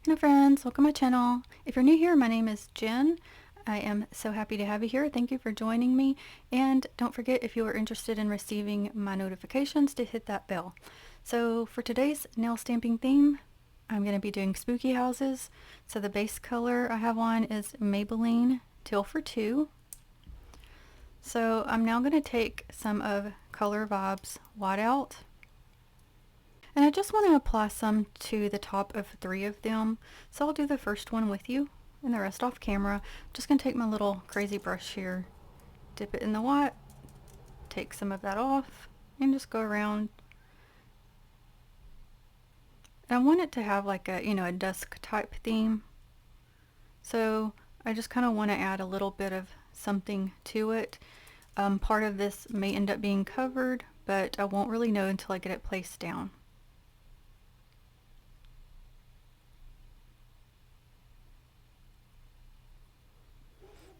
Hello friends, welcome to my channel. If you're new here, my name is Jen. I am so happy to have you here. Thank you for joining me. And don't forget, if you are interested in receiving my notifications, to hit that bell. So for today's nail stamping theme, I'm going to be doing spooky houses. So the base color I have on is Maybelline Teal for Two. So I'm now going to take some of Color Vibes Whiteout. And I just want to apply some to the top of 3 of them. So I'll do the first one with you and the rest off camera. I'm just going to take my little crazy brush here, dip it in the white, take some of that off, and just go around. And I want it to have like a, a dusk type theme. So I just kind of want to add a little bit of something to it. Part of this may end up being covered, but I won't really know until I get it placed down.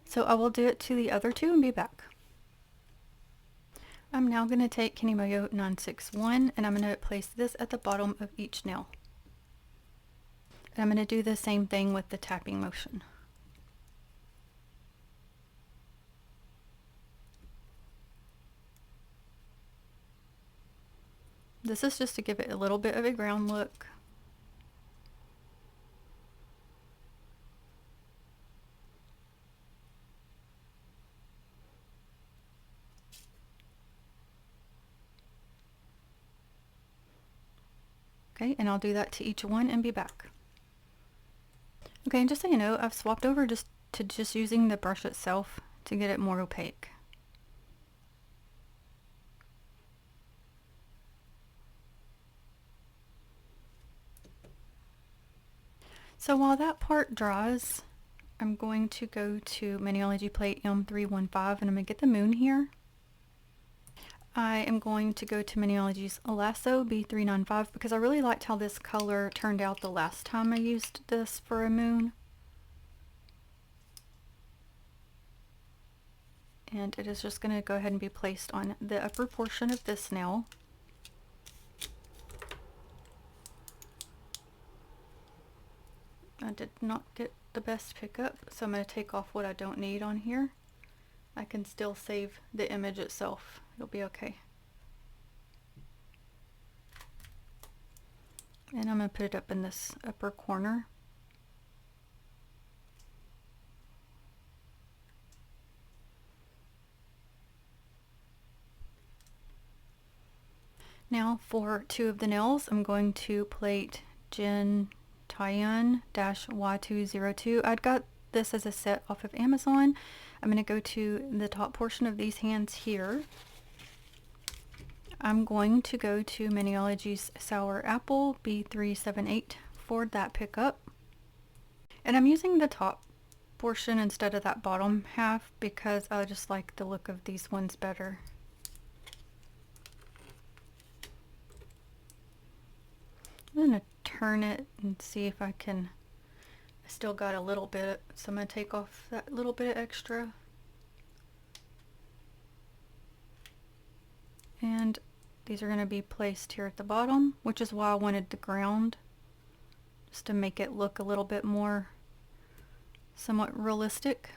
So I will do it to the other 2 and be back. I'm now going to take Kenny Moyo 961 and I'm going to place this at the bottom of each nail. And I'm going to do the same thing with the tapping motion. This is just to give it a little bit of a ground look. Okay, and I'll do that to each one and be back. Okay, and just so you know, I've swapped over just using the brush itself to get it more opaque. So while that part dries, I'm going to go to Maniology plate M315 and I'm going to get the moon here. I am going to go to Maniology's Lasso B395 because I really liked how this color turned out the last time I used this for a moon. And it is just going to go ahead and be placed on the upper portion of this nail. I did not get the best pickup, so I'm going to take off what I don't need on here. I can still save the image itself. It'll be okay. And I'm going to put it up in this upper corner. Now for 2 of the nails, I'm going to plate Jin Taiyun-Y202. I'd got this as a set off of Amazon. I'm going to go to the top portion of these hands here. I'm going to go to Maniology's Sour Apple B378 for that pickup. And I'm using the top portion instead of that bottom half because I just like the look of these ones better. I'm going to turn it and see if I can. I still got a little bit, so I'm going to take off that little bit extra. And these are going to be placed here at the bottom, which is why I wanted the ground, just to make it look a little bit more somewhat realistic.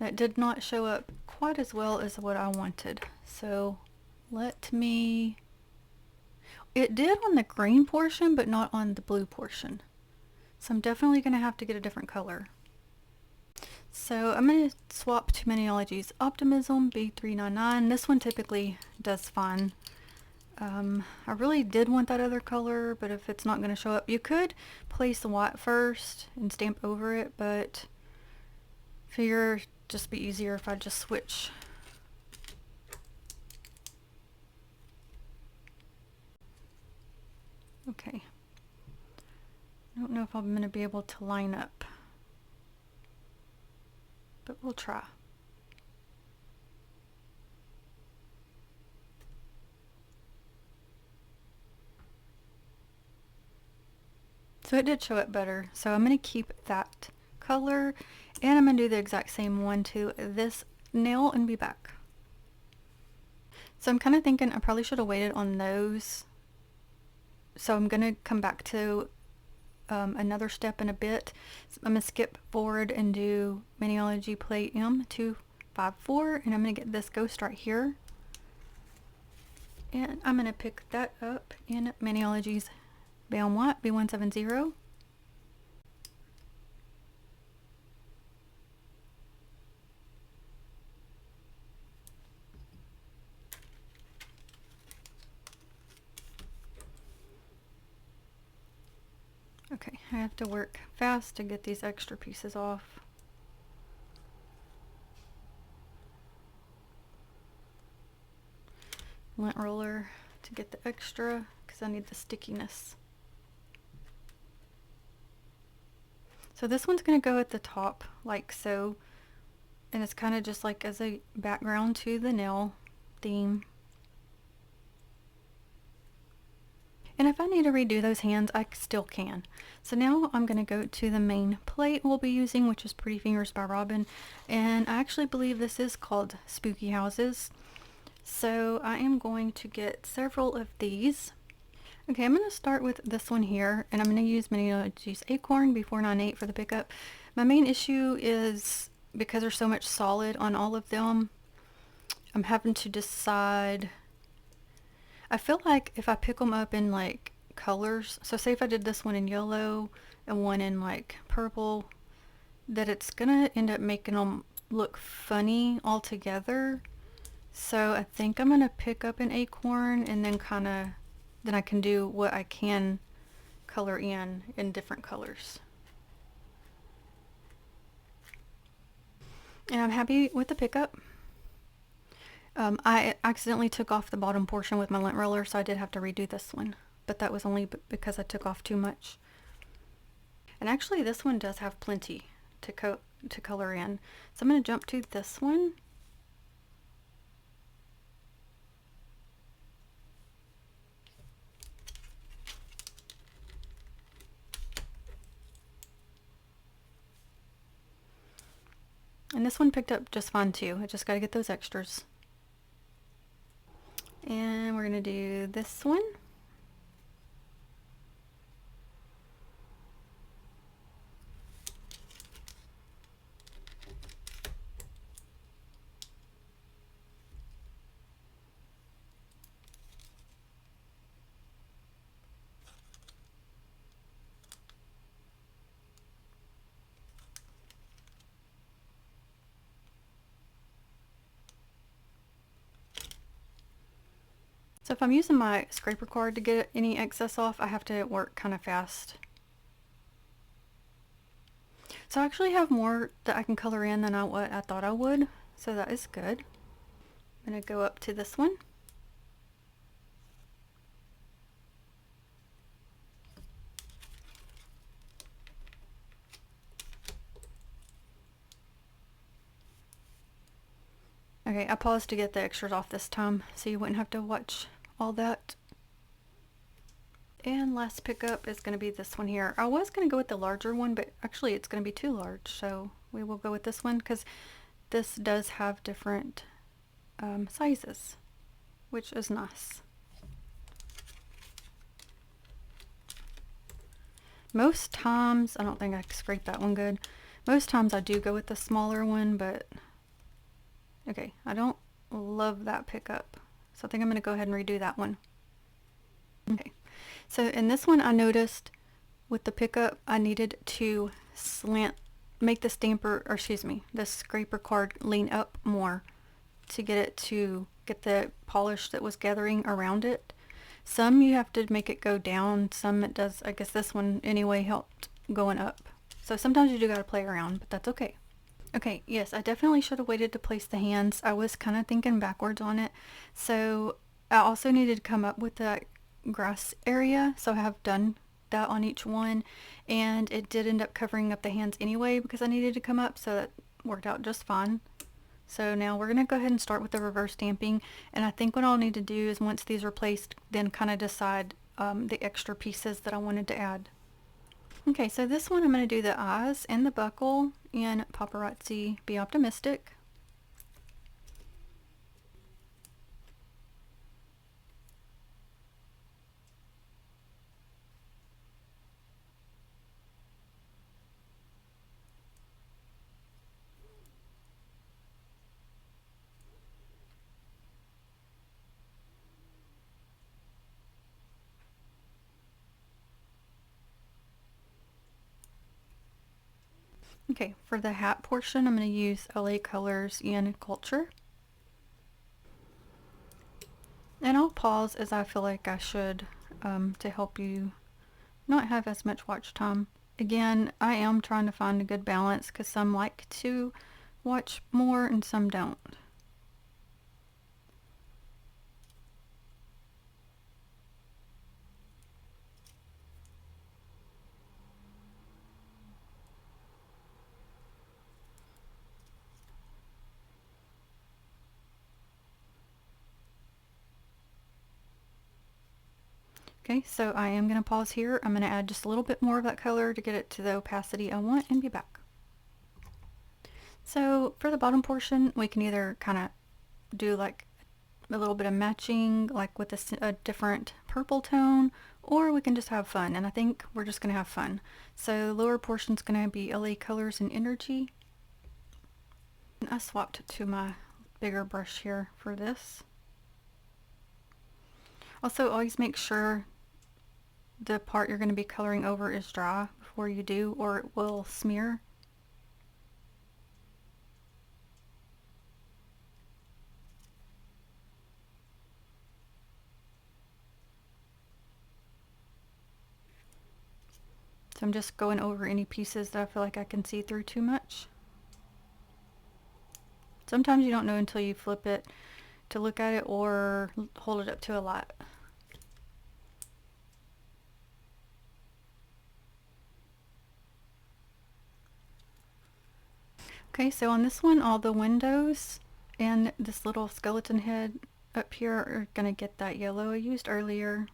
That did not show up quite as well as what I wanted, so let me. It did on the green portion, but not on the blue portion. So I'm definitely going to have to get a different color. So I'm going to swap to Maniology's Optimism B399. This one typically does fine. I really did want that other color, but if it's not going to show up, you could place the white first and stamp over it, but I figure it'd just be easier if I just switch. Okay. I don't know if I'm going to be able to line up, but we'll try. So it did show up better. So I'm going to keep that color and I'm going to do the exact same one to this nail and be back. So I'm kind of thinking I probably should have waited on those So I'm going to come back to another step in a bit. So I'm going to skip forward and do Maniology plate M254, and I'm going to get this ghost right here. And I'm going to pick that up in Maniology's Bound White B170. Okay, I have to work fast to get these extra pieces off. Lint roller to get the extra because I need the stickiness. So this one's going to go at the top like so, and it's kind of just like as a background to the nail theme. And if I need to redo those hands, I still can. So now I'm going to go to the main plate we'll be using, which is Pretty Fingers by Robin. And I actually believe this is called Spooky Houses. So I am going to get several of these. Okay, I'm going to start with this one here, and I'm going to use Maniology's Acorn B498 for the pickup. My main issue is because there's so much solid on all of them, I'm having to decide. I feel like if I pick them up in like colors, so say if I did this one in yellow and one in like purple, that it's gonna end up making them look funny all together. So I think I'm gonna pick up an Acorn and then then I can do what I can color in different colors. And I'm happy with the pickup. I accidentally took off the bottom portion with my lint roller, so I did have to redo this one. But that was only because I took off too much. And actually this one does have plenty to color in. So I'm going to jump to this one. And this one picked up just fine too. I just got to get those extras. And we're going to do this one. So if I'm using my scraper card to get any excess off, I have to work kind of fast. So I actually have more that I can color in than what I thought I would, so that is good. I'm going to go up to this one. Okay, I paused to get the extras off this time, so you wouldn't have to watch all that. And last pickup is going to be this one here. I was going to go with the larger one, but actually it's going to be too large, so we will go with this one because this does have different sizes, which is nice. Most times, I don't think I scraped that one good. Most times I do go with the smaller one, but okay, I don't love that pickup. So I think I'm going to go ahead and redo that one. Okay, so in this one I noticed with the pickup I needed to make the stamper, or excuse me, the scraper card lean up more to get the polish that was gathering around it. Some you have to make it go down, some it does. I guess this one anyway helped going up. So sometimes you do got to play around, but that's okay. Okay, yes, I definitely should have waited to place the hands. I was kind of thinking backwards on it. So I also needed to come up with the grass area. So I have done that on each one. And it did end up covering up the hands anyway because I needed to come up. So that worked out just fine. So now we're going to go ahead and start with the reverse stamping. And I think what I'll need to do is once these are placed, then kind of decide the extra pieces that I wanted to add. Okay, so this one I'm going to do the eyes and the buckle in Paparazzi Be Optimistic. Okay, for the hat portion, I'm going to use LA Colors in Culture. And I'll pause as I feel like I should to help you not have as much watch time. Again, I am trying to find a good balance because some like to watch more and some don't. Okay, so I am going to pause here. I'm going to add just a little bit more of that color to get it to the opacity I want and be back. So for the bottom portion, we can either kind of do like a little bit of matching, like with a different purple tone, or we can just have fun, and I think we're just going to have fun. So the lower portion is going to be LA Colors and Energy. And I swapped to my bigger brush here for this. Also, always make sure the part you're going to be coloring over is dry before you do, or it will smear. So I'm just going over any pieces that I feel like I can see through too much. Sometimes you don't know until you flip it to look at it or hold it up to a light. Okay, so on this one, all the windows and this little skeleton head up here are going to get that yellow I used earlier.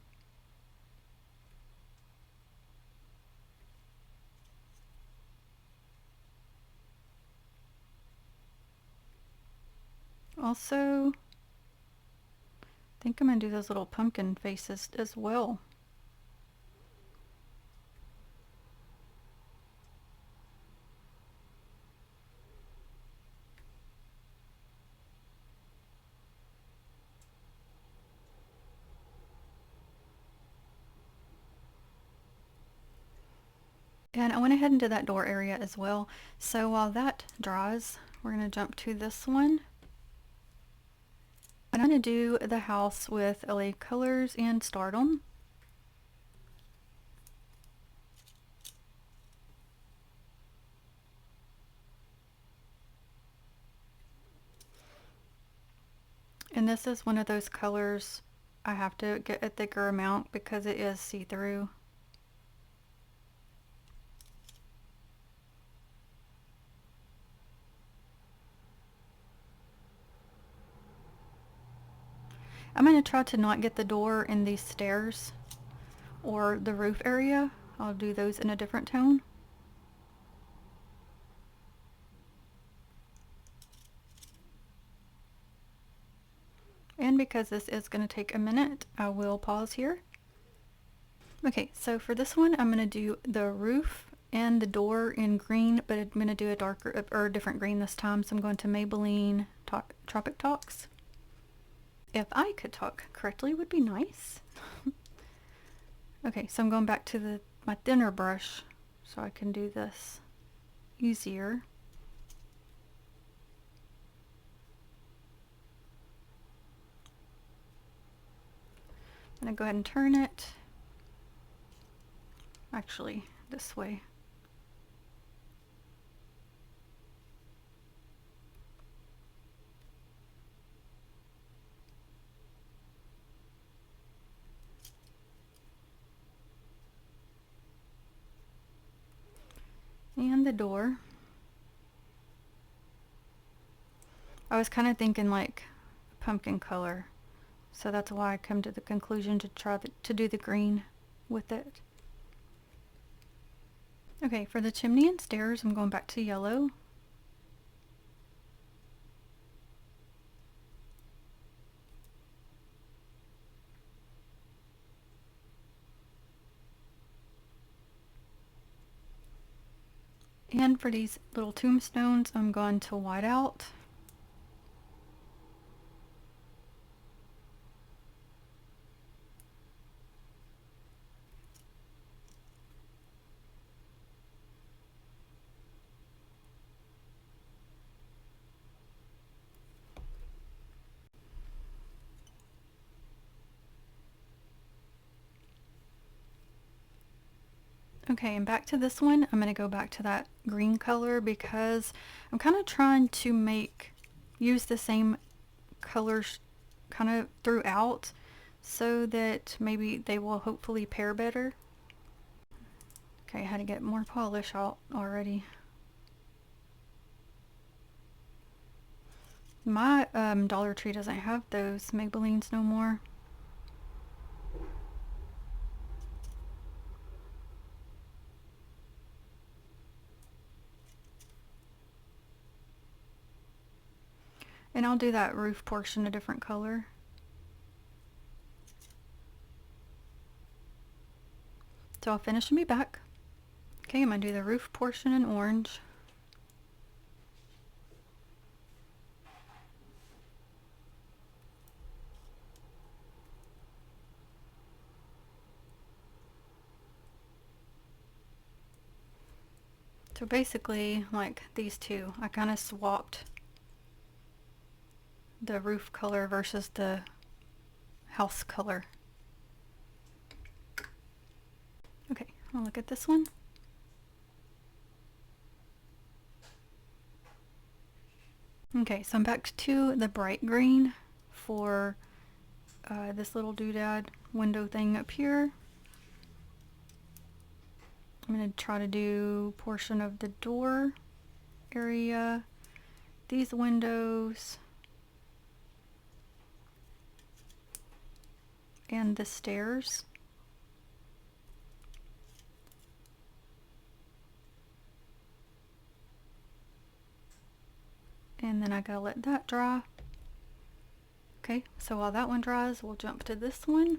Also, I think I'm going to do those little pumpkin faces as well. And I went ahead and did that door area as well. So while that dries, we're going to jump to this one. I'm going to do the house with LA Colors and Stardom. And this is one of those colors I have to get a thicker amount because it is see-through. I'm going to try to not get the door in these stairs or the roof area. I'll do those in a different tone. And because this is going to take a minute, I will pause here. Okay, so for this one, I'm going to do the roof and the door in green, but I'm going to do a darker or a different green this time. So I'm going to Maybelline Tropic Talks. If I could talk correctly, would be nice. Okay, so I'm going back to my thinner brush so I can do this easier. I'm going to go ahead and turn it. Actually, this way. And the door. I was kind of thinking like pumpkin color, so that's why I come to the conclusion to try to do the green with it. Okay, for the chimney and stairs, I'm going back to yellow. And for these little tombstones, I'm going to white out. Okay, and back to this one, I'm going to go back to that green color because I'm kind of trying to use the same colors kind of throughout so that maybe they will hopefully pair better. Okay, I had to get more polish out already. My Dollar Tree doesn't have those Maybellines no more. And I'll do that roof portion a different color. So I'll finish me back. Okay, I'm going to do the roof portion in orange. So basically, like these two, I kind of swapped the roof color versus the house color. Okay, I'll look at this one. Okay, so I'm back to the bright green for this little doodad window thing up here. I'm going to try to do portion of the door area, these windows, and the stairs. And then I gotta let that dry. Okay, so while that one dries, we'll jump to this one.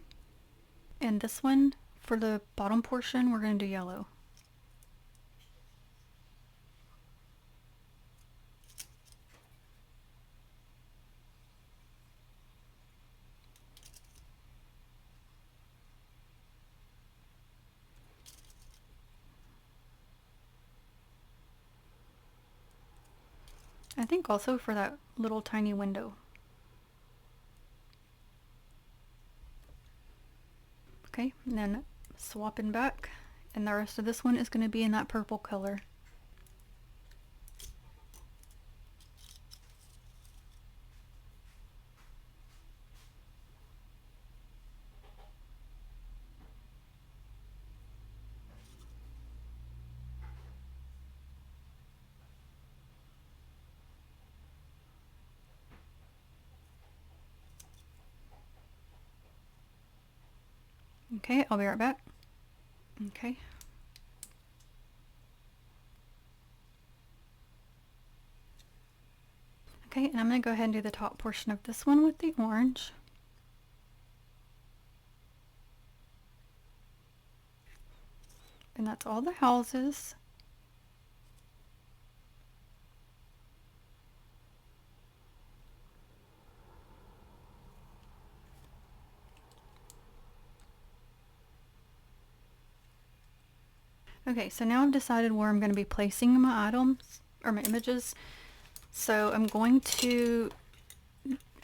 And this one, for the bottom portion, we're gonna do yellow. I think also for that little tiny window. Okay, and then swapping back, and the rest of this one is going to be in that purple color. Okay, I'll be right back. Okay. Okay, and I'm going to go ahead and do the top portion of this one with the orange. And that's all the houses. Okay, so now I've decided where I'm going to be placing my items, or my images. So I'm going to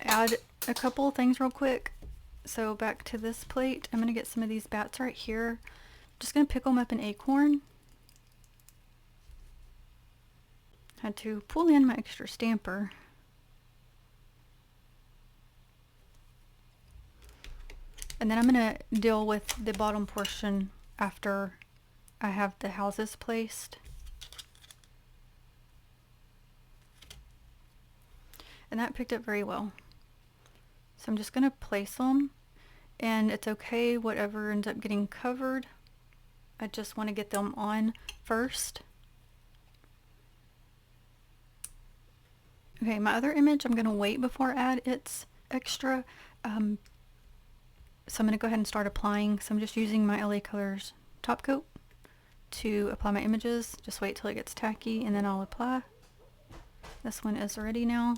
add a couple of things real quick. So back to this plate, I'm going to get some of these bats right here. Just going to pick them up in Acorn. Had to pull in my extra stamper. And then I'm going to deal with the bottom portion after I have the houses placed. And that picked up very well. So I'm just going to place them, and it's okay whatever ends up getting covered. I just want to get them on first. Okay, my other image, I'm going to wait before I add its extra. So I'm going to go ahead and start applying. So I'm just using my LA Colors top coat to apply my images. Just wait till it gets tacky and then I'll apply. This one is ready now.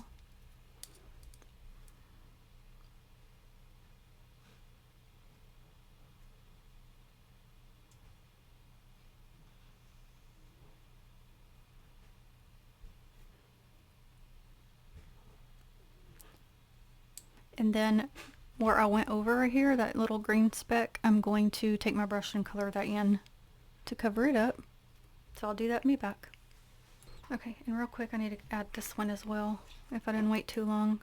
And then where I went over here, that little green speck, I'm going to take my brush and color that in to cover it up. So I'll do that and be back. Okay, and real quick I need to add this one as well, if I didn't wait too long.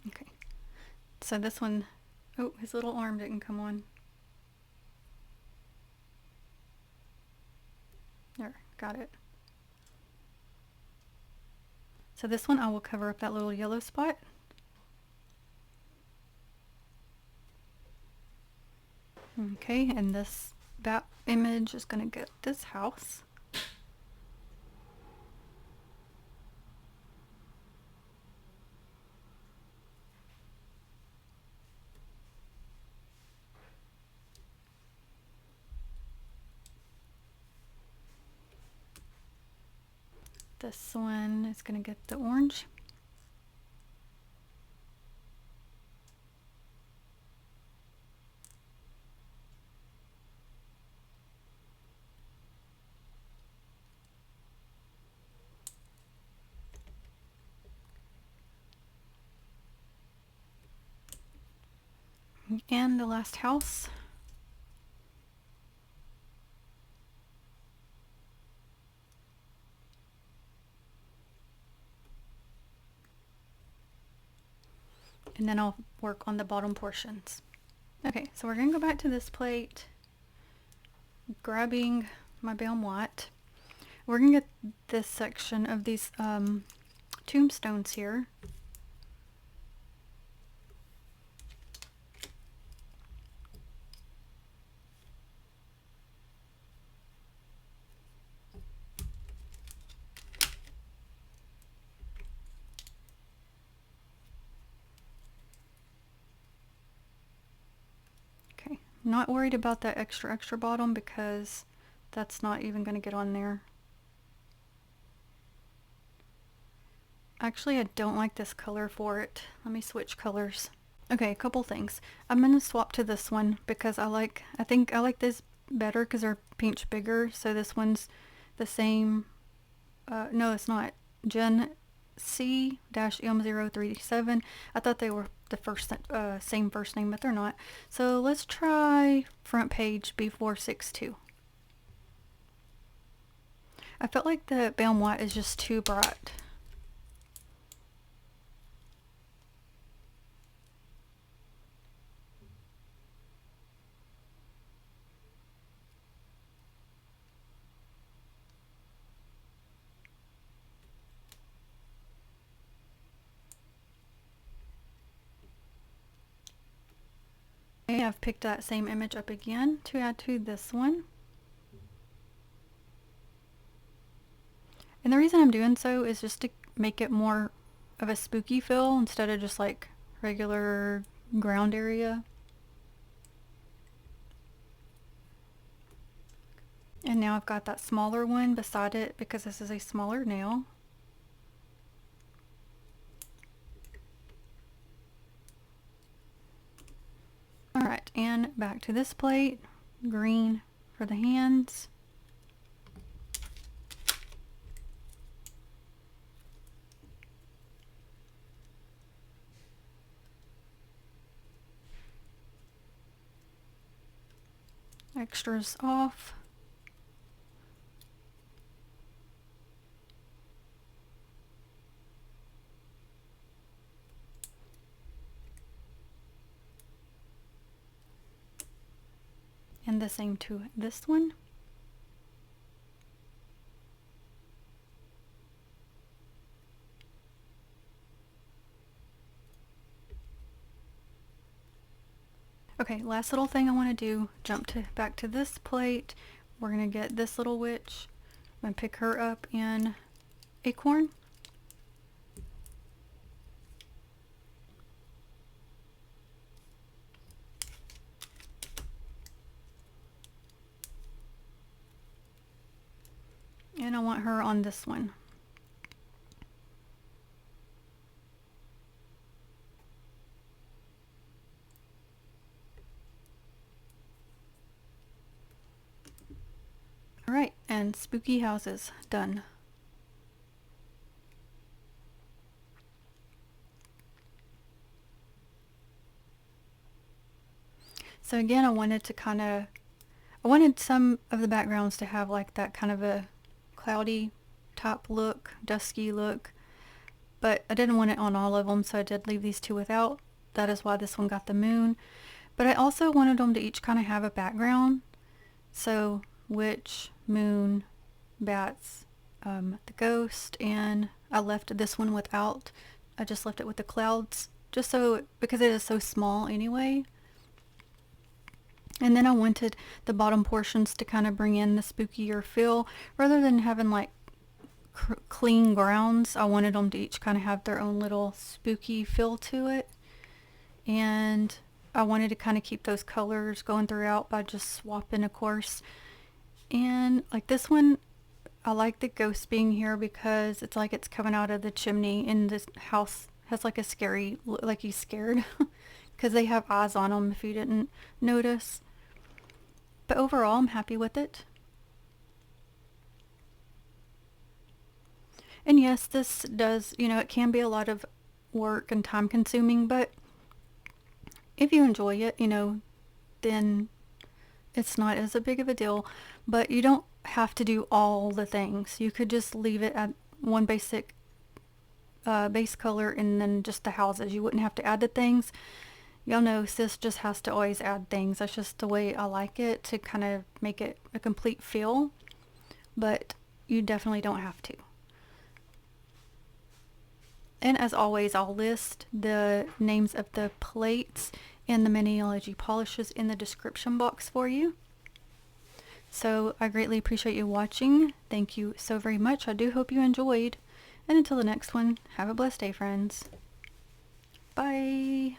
Okay, so this one, oh, his little arm didn't come on. There, got it. So this one I will cover up that little yellow spot. Okay, and that image is going to get this house. This one is going to get the orange. And the last house. And then I'll work on the bottom portions. Okay, so we're going to go back to this plate, grabbing my Baum White. We're going to get this section of these tombstones here. Okay, I'm not worried about that extra bottom because that's not even going to get on there. Actually, I don't like this color for it. Let me switch colors. Okay, a couple things. I'm going to swap to this one because I think I like this better because they're pinch bigger. So this one's the same. No, it's not. Gen C-M037. I thought they were the same first name, but they're not. So let's try front page B462. I felt like the Baum White is just too bright. Okay, I've picked that same image up again to add to this one. And the reason I'm doing so is just to make it more of a spooky feel instead of just like regular ground area. And now I've got that smaller one beside it because this is a smaller nail. Alright, and back to this plate. Green for the hands. Extras off. And the same to this one. Okay, last little thing I want to do, back to this plate. We're going to get this little witch. I'm going to pick her up in Acorn. And I want her on this one. Alright, and spooky houses done. So again, I wanted some of the backgrounds to have like that kind of a cloudy top look, dusky look, but I didn't want it on all of them, so I did leave these two without. That is why this one got the moon. But I also wanted them to each kind of have a background. So witch, moon, bats, the ghost, and I left this one without. I just left it with the clouds, just so, because it is so small anyway. And then I wanted the bottom portions to kind of bring in the spookier feel. Rather than having like clean grounds, I wanted them to each kind of have their own little spooky feel to it. And I wanted to kind of keep those colors going throughout by just swapping, of course. And like this one, I like the ghost being here because it's like it's coming out of the chimney, and this house has like a scary, like he's scared because they have eyes on him if you didn't notice. But overall, I'm happy with it. And yes, this does, it can be a lot of work and time consuming, but if you enjoy it, then it's not as a big of a deal. But you don't have to do all the things. You could just leave it at one basic base color and then just the houses. You wouldn't have to add the things. Y'all know sis just has to always add things. That's just the way I like it, to kind of make it a complete feel. But you definitely don't have to. And as always, I'll list the names of the plates and the Maniology polishes in the description box for you. So I greatly appreciate you watching. Thank you so very much. I do hope you enjoyed. And until the next one, have a blessed day, friends. Bye.